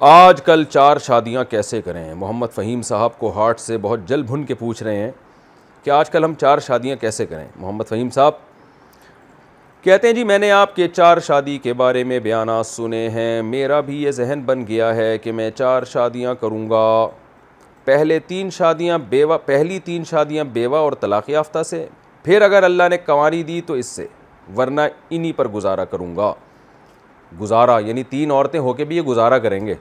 آج کل 4 شادیاں کیسے کریں؟ محمد فہیم صاحب کو ہارٹ سے بہت جل بھن کے پوچھ رہے ہیں کہ آج کل ہم 4 شادیاں کیسے کریں۔ محمد فہیم صاحب کہتے ہیں جی میں نے آپ کے 4 شادی کے بارے میں بیانات سنے ہیں، میرا بھی یہ ذہن بن گیا ہے کہ میں 4 شادیاں کروں گا۔ پہلی 3 شادیاں بیوہ اور طلاق یافتہ سے، پھر اگر اللہ نے کنواری دی تو اس سے، ورنہ انہی پر گزارا کروں گا۔ گزارا یعنی 3 عورتیں ہو کے بھی یہ گزارا کریں گے۔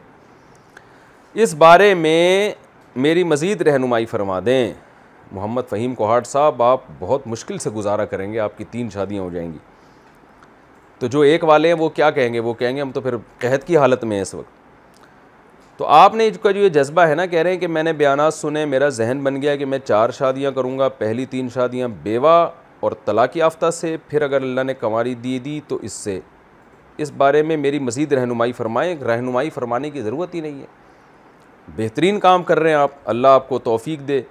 اس بارے میں میری مزید رہنمائی فرما دیں۔ محمد فہیم کوہاٹ صاحب آپ بہت مشکل سے گزارا کریں گے، آپ کی 3 شادیاں ہو جائیں گی۔ تو جو ایک والے ہیں وہ کیا کہیں گے؟ وہ کہیں گے ہم تو پھر قحط کی حالت میں ہیں اس وقت۔ تو آپ نے کا جو یہ جذبہ ہے نا، کہہ رہے ہیں کہ میں نے بیانات سنے، میرا ذہن بن گیا کہ میں 4 شادیاں کروں گا، پہلی 3 شادیاں بیوہ اور طلاق یافتہ سے، پھر اگر اللہ نے کنواری دی تو اس سے۔ اس بارے میں میری مزید رہنمائی فرمائیں۔ رہنمائی فرمانے کی ضرورت ہی نہیں ہے، بہترین کام کر رہے ہیں آپ، اللہ آپ کو توفیق دے۔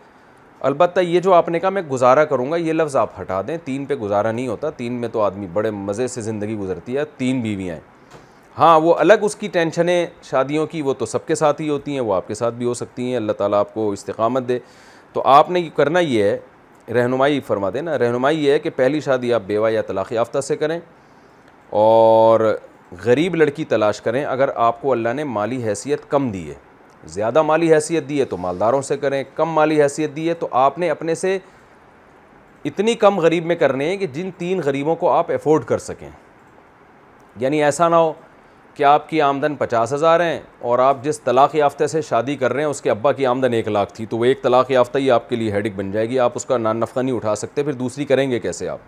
البتہ یہ جو آپ نے کہا میں گزارا کروں گا، یہ لفظ آپ ہٹا دیں۔ 3 پہ گزارا نہیں ہوتا، 3 میں تو آدمی بڑے مزے سے زندگی گزرتی ہے۔ 3 بیویاں ہیں، ہاں وہ الگ اس کی ٹینشنیں شادیوں کی، وہ تو سب کے ساتھ ہی ہوتی ہیں، وہ آپ کے ساتھ بھی ہو سکتی ہیں۔ اللہ تعالیٰ آپ کو استقامت دے۔ تو آپ نے کرنا یہ ہے، رہنمائی فرما دیں نا، رہنمائی یہ ہے کہ پہلی شادی آپ بیوہ یا طلاق یافتہ سے کریں، اور غریب لڑکی تلاش کریں اگر آپ کو اللہ نے مالی حیثیت کم دی ہے۔ زیادہ مالی حیثیت دی ہے تو مالداروں سے کریں، کم مالی حیثیت دی ہے تو آپ نے اپنے سے اتنی کم غریب میں کرنے ہیں کہ جن 3 غریبوں کو آپ افورڈ کر سکیں۔ یعنی ایسا نہ ہو کہ آپ کی آمدن 50,000 ہیں اور آپ جس طلاق یافتہ سے شادی کر رہے ہیں اس کے ابا کی آمدن 1 لاکھ تھی، تو وہ ایک طلاق یافتہ ہی آپ کے لیے ہیڈک بن جائے گی، آپ اس کا نان نفقہ نہیں اٹھا سکتے، پھر دوسری کریں گے کیسے آپ؟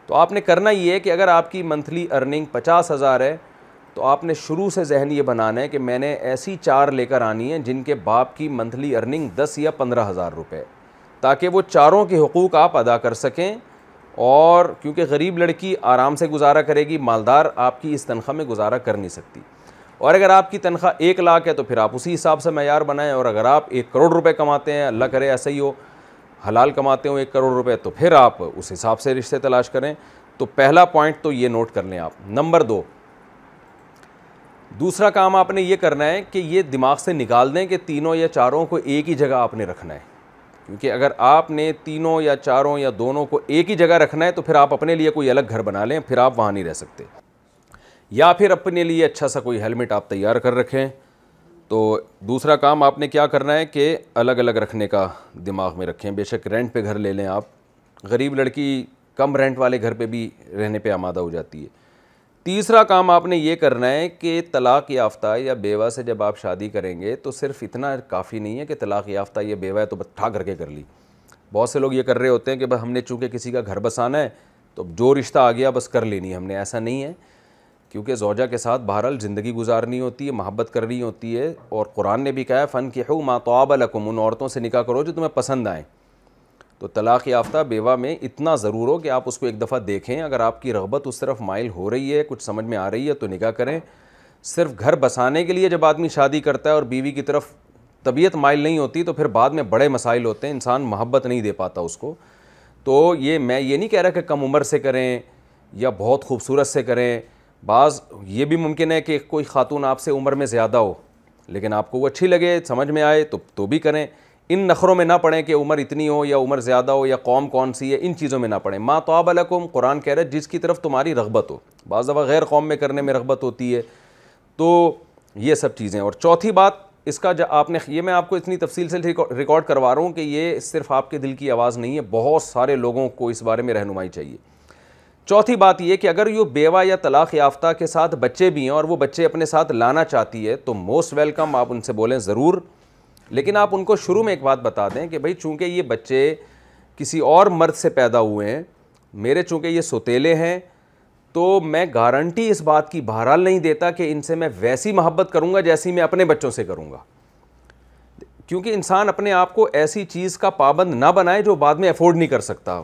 تو آپ نے کرنا یہ ہے کہ اگر آپ کی منتھلی ارننگ 50,000 ہے تو آپ نے شروع سے ذہن یہ بنانا ہے کہ میں نے ایسی 4 لے کر آنی ہیں جن کے باپ کی منتھلی ارننگ 10 یا 15,000 روپے، تاکہ وہ چاروں کے حقوق آپ ادا کر سکیں۔ اور کیونکہ غریب لڑکی آرام سے گزارا کرے گی، مالدار آپ کی اس تنخواہ میں گزارا کر نہیں سکتی۔ اور اگر آپ کی تنخواہ 1 لاکھ ہے تو پھر آپ اسی حساب سے معیار بنائیں، اور اگر آپ 1 کروڑ روپے کماتے ہیں، اللہ کرے ایسا ہی ہو، حلال کماتے ہو 1 کروڑ روپے، تو پھر آپ اس حساب سے رشتے تلاش کریں۔ تو پہلا پوائنٹ تو یہ نوٹ کر لیں آپ۔ نمبر 2، دوسرا کام آپ نے یہ کرنا ہے کہ یہ دماغ سے نکال دیں کہ 3 یا 4 کو ایک ہی جگہ آپ نے رکھنا ہے، کیونکہ اگر آپ نے 3 یا 4 یا دونوں کو ایک ہی جگہ رکھنا ہے تو پھر آپ اپنے لیے کوئی الگ گھر بنا لیں، پھر آپ وہاں نہیں رہ سکتے۔ یا پھر اپنے لیے اچھا سا کوئی ہیلمٹ آپ تیار کر رکھیں۔ تو دوسرا کام آپ نے کیا کرنا ہے کہ الگ الگ رکھنے کا دماغ میں رکھیں۔ بے شک رینٹ پہ گھر لے لیں آپ، غریب لڑکی کم رینٹ والے گھر پہ بھی رہنے پہ آمادہ ہو جاتی ہے۔ تیسرا کام آپ نے یہ کرنا ہے کہ طلاق یافتہ یا بیوہ سے جب آپ شادی کریں گے تو صرف اتنا کافی نہیں ہے کہ طلاق یافتہ یا بیوہ ہے تو بس ٹھا کر کے کر لی۔ بہت سے لوگ یہ کر رہے ہوتے ہیں کہ بس ہم نے چونکہ کسی کا گھر بسانا ہے تو جو رشتہ آ گیا بس کر لینی ہے ہم نے۔ ایسا نہیں ہے، کیونکہ زوجہ کے ساتھ بہرحال زندگی گزارنی ہوتی ہے، محبت کرنی ہوتی ہے، اور قرآن نے بھی کہا ہے فَانْكِحُوا مَا طَابَ لَكُمْ، ان عورتوں سے نکاح کرو جو تمہیں پسند آئیں۔ تو طلاق یافتہ بیوہ میں اتنا ضرور ہو کہ آپ اس کو ایک دفعہ دیکھیں، اگر آپ کی رغبت اس طرف مائل ہو رہی ہے، کچھ سمجھ میں آ رہی ہے تو نکاح کریں۔ صرف گھر بسانے کے لیے جب آدمی شادی کرتا ہے اور بیوی کی طرف طبیعت مائل نہیں ہوتی تو پھر بعد میں بڑے مسائل ہوتے ہیں، انسان محبت نہیں دے پاتا اس کو۔ تو میں یہ نہیں کہہ رہا کہ کم عمر سے کریں یا بہت خوبصورت سے کریں، بعض یہ بھی ممکن ہے کہ کوئی خاتون آپ سے عمر میں زیادہ ہو لیکن آپ کو وہ اچھی لگے، سمجھ میں آئے تو بھی کریں۔ ان نخروں میں نہ پڑیں کہ عمر اتنی ہو یا عمر زیادہ ہو یا قوم کون سی ہے، ان چیزوں میں نہ پڑیں۔ ما طاب لکم، قرآن کہہ رہا ہے جس کی طرف تمہاری رغبت ہو۔ بعض دفعہ غیر قوم میں کرنے میں رغبت ہوتی ہے، تو یہ سب چیزیں۔ اور چوتھی بات اس کا آپ نے، یہ میں آپ کو اتنی تفصیل سے ریکارڈ کروا رہا ہوں کہ یہ صرف آپ کے دل کی آواز نہیں ہے، بہت سارے لوگوں کو اس بارے میں رہنمائی چاہیے۔ چوتھی بات یہ کہ اگر یہ بیوہ یا طلاق یافتہ کے ساتھ بچے بھی ہیں اور وہ بچے اپنے ساتھ لانا چاہتی ہے تو موسٹ ویلکم، آپ ان سے بولیں ضرور، لیکن آپ ان کو شروع میں ایک بات بتا دیں کہ بھائی چونکہ یہ بچے کسی اور مرد سے پیدا ہوئے ہیں، میرے چونکہ یہ سوتیلے ہیں، تو میں گارنٹی اس بات کی بہرحال نہیں دیتا کہ ان سے میں ویسی محبت کروں گا جیسی میں اپنے بچوں سے کروں گا، کیونکہ انسان اپنے آپ کو ایسی چیز کا پابند نہ بنائے جو بعد میں افورڈ نہیں کر سکتا۔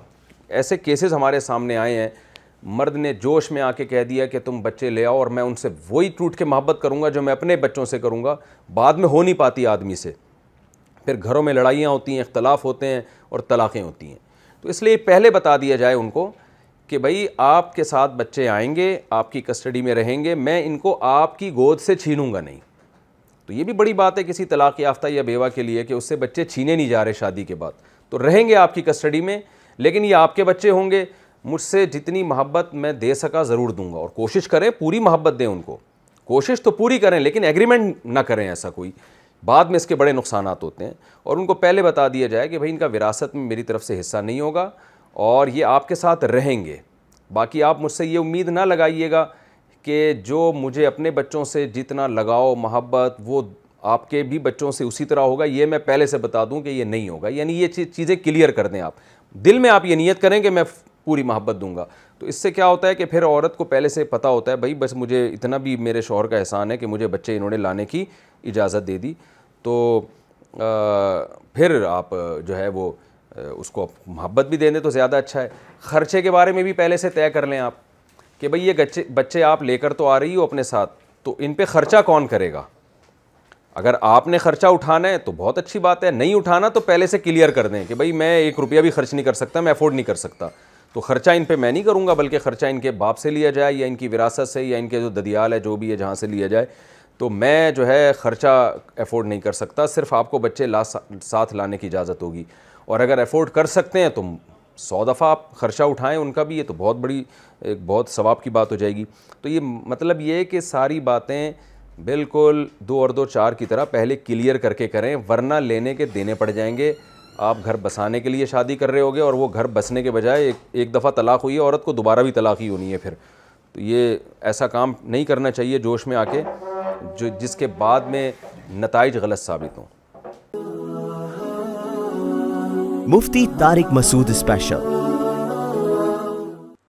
ایسے کیسز ہمارے سامنے آئے ہیں، مرد نے جوش میں آ کے کہہ دیا کہ تم بچے لے آؤ اور میں ان سے وہی ٹوٹ کے محبت کروں گا جو میں اپنے بچوں سے کروں گا، بعد میں ہو نہیں پاتی آدمی سے، پھر گھروں میں لڑائیاں ہوتی ہیں، اختلاف ہوتے ہیں اور طلاقیں ہوتی ہیں۔ تو اس لیے پہلے بتا دیا جائے ان کو کہ بھائی آپ کے ساتھ بچے آئیں گے, آپ کی کسٹڈی میں رہیں گے, میں ان کو آپ کی گود سے چھینوں گا نہیں. تو یہ بھی بڑی بات ہے کسی طلاق یافتہ یا بیوہ کے لیے کہ اس سے بچے چھینے نہیں جا رہے شادی کے بعد, تو رہیں گے آپ کی کسٹڈی میں, لیکن یہ آپ کے بچے ہوں گے. مجھ سے جتنی محبت میں دے سکا ضرور دوں گا, اور کوشش کریں پوری محبت دیں ان کو, کوشش تو پوری کریں, لیکن ایگریمنٹ نہ کریں ایسا کوئی, بعد میں اس کے بڑے نقصانات ہوتے ہیں. اور ان کو پہلے بتا دیا جائے کہ بھائی ان کا وراثت میں میری طرف سے حصہ نہیں ہوگا اور یہ آپ کے ساتھ رہیں گے. باقی آپ مجھ سے یہ امید نہ لگائیے گا کہ جو مجھے اپنے بچوں سے جتنا لگاؤ محبت وہ آپ کے بھی بچوں سے اسی طرح ہوگا, یہ میں پہلے سے بتا دوں کہ یہ نہیں ہوگا. یعنی یہ چیزیں کلیئر کر دیں, آپ دل میں آپ یہ نیت کریں کہ میں پوری محبت دوں گا. تو اس سے کیا ہوتا ہے کہ پھر عورت کو پہلے سے پتہ ہوتا ہے بھائی بس مجھے اتنا بھی میرے شوہر کا احسان ہے کہ مجھے بچے انہوں نے لانے کی اجازت دے دی. تو پھر آپ جو ہے وہ اس کو محبت بھی دیں دیں تو زیادہ اچھا ہے. خرچے کے بارے میں بھی پہلے سے طے کر لیں آپ کہ بھئی یہ بچے آپ لے کر تو آ رہی ہو اپنے ساتھ, تو ان پہ خرچہ کون کرے گا. اگر آپ نے خرچہ اٹھانا ہے تو بہت اچھی بات ہے, نہیں اٹھانا تو پہلے سے کلیئر کر دیں کہ بھئی میں 1 روپیہ بھی خرچ نہیں کر سکتا, میں افورڈ نہیں کر سکتا, تو خرچہ ان پہ میں نہیں کروں گا, بلکہ خرچہ ان کے باپ سے لیا جائے یا ان کی وراثت سے یا ان کے جو ددیال ہے جو بھی ہے جہاں سے لیا جائے. تو میں جو ہے خرچہ افورڈ نہیں کر سکتا, صرف آپ کو بچے ساتھ لانے کی اجازت ہوگی. اور اگر افورڈ کر سکتے ہیں تو 100 دفعہ آپ خرچہ اٹھائیں ان کا بھی, یہ تو بہت بڑی ایک بہت ثواب کی بات ہو جائے گی. تو یہ مطلب یہ ہے کہ ساری باتیں بالکل 2 اور 2 4 کی طرح پہلے کلیئر کر کے کریں, ورنہ لینے کے دینے پڑ جائیں گے. آپ گھر بسانے کے لیے شادی کر رہے ہوگے اور وہ گھر بسنے کے بجائے ایک دفعہ طلاق ہوئی ہے, عورت کو دوبارہ بھی طلاق ہی ہونی ہے پھر. تو یہ ایسا کام نہیں کرنا چاہیے جوش میں آ کے جس کے بعد میں نتائج غلط ثابت ہوں. مفتی طارق مسعود اسپیشل.